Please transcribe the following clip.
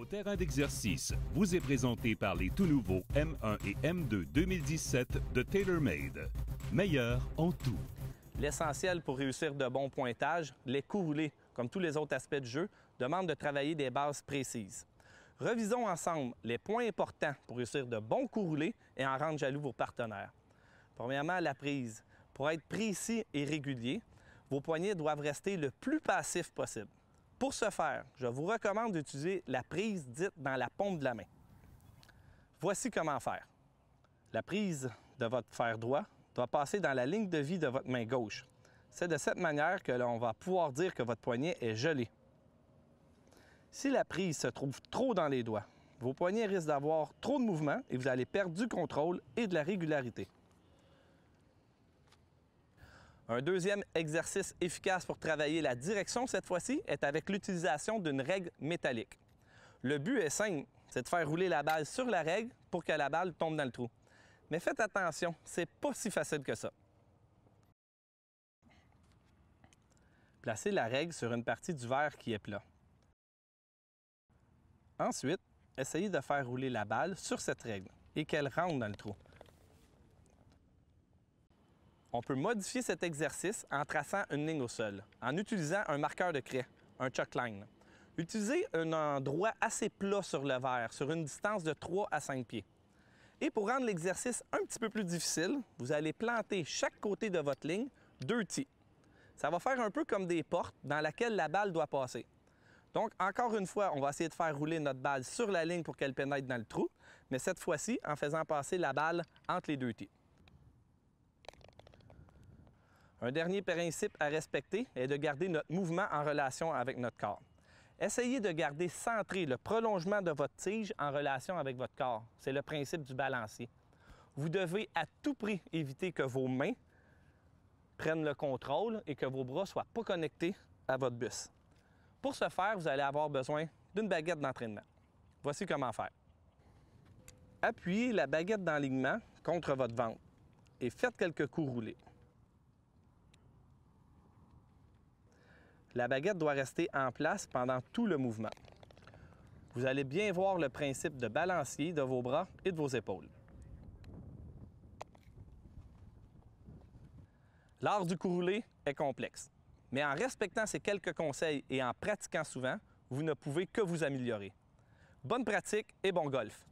terrain d'exercice vous est présenté par les tout nouveaux M1 et M2 2017 de TaylorMade. Meilleur en tout. L'essentiel pour réussir de bons pointages, les coups roulés, comme tous les autres aspects du jeu, demandent de travailler des bases précises. Revisons ensemble les points importants pour réussir de bons coups roulés et en rendre jaloux vos partenaires. Premièrement, la prise. Pour être précis et régulier, vos poignets doivent rester le plus passifs possible. Pour ce faire, je vous recommande d'utiliser la prise dite dans la paume de la main. Voici comment faire. La prise de votre fer droit doit passer dans la ligne de vie de votre main gauche. C'est de cette manière que l'on va pouvoir dire que votre poignet est gelé. Si la prise se trouve trop dans les doigts, vos poignets risquent d'avoir trop de mouvement et vous allez perdre du contrôle et de la régularité. Un deuxième exercice efficace pour travailler la direction cette fois-ci est avec l'utilisation d'une règle métallique. Le but est simple, c'est de faire rouler la balle sur la règle pour que la balle tombe dans le trou. Mais faites attention, c'est pas si facile que ça. Placez la règle sur une partie du verre qui est plat. Ensuite, essayez de faire rouler la balle sur cette règle et qu'elle rentre dans le trou. On peut modifier cet exercice en traçant une ligne au sol, en utilisant un marqueur de craie, un chalk line. Utilisez un endroit assez plat sur le verre, sur une distance de 3 à 5 pieds. Et pour rendre l'exercice un petit peu plus difficile, vous allez planter chaque côté de votre ligne 2 tis. Ça va faire un peu comme des portes dans lesquelles la balle doit passer. Donc, encore une fois, on va essayer de faire rouler notre balle sur la ligne pour qu'elle pénètre dans le trou, mais cette fois-ci, en faisant passer la balle entre les 2 tis. Un dernier principe à respecter est de garder notre mouvement en relation avec notre corps. Essayez de garder centré le prolongement de votre tige en relation avec votre corps. C'est le principe du balancier. Vous devez à tout prix éviter que vos mains prennent le contrôle et que vos bras ne soient pas connectés à votre bus. Pour ce faire, vous allez avoir besoin d'une baguette d'entraînement. Voici comment faire. Appuyez la baguette d'enlignement contre votre ventre et faites quelques coups roulés. La baguette doit rester en place pendant tout le mouvement. Vous allez bien voir le principe de balancier de vos bras et de vos épaules. L'art du coup roulé est complexe, mais en respectant ces quelques conseils et en pratiquant souvent, vous ne pouvez que vous améliorer. Bonne pratique et bon golf!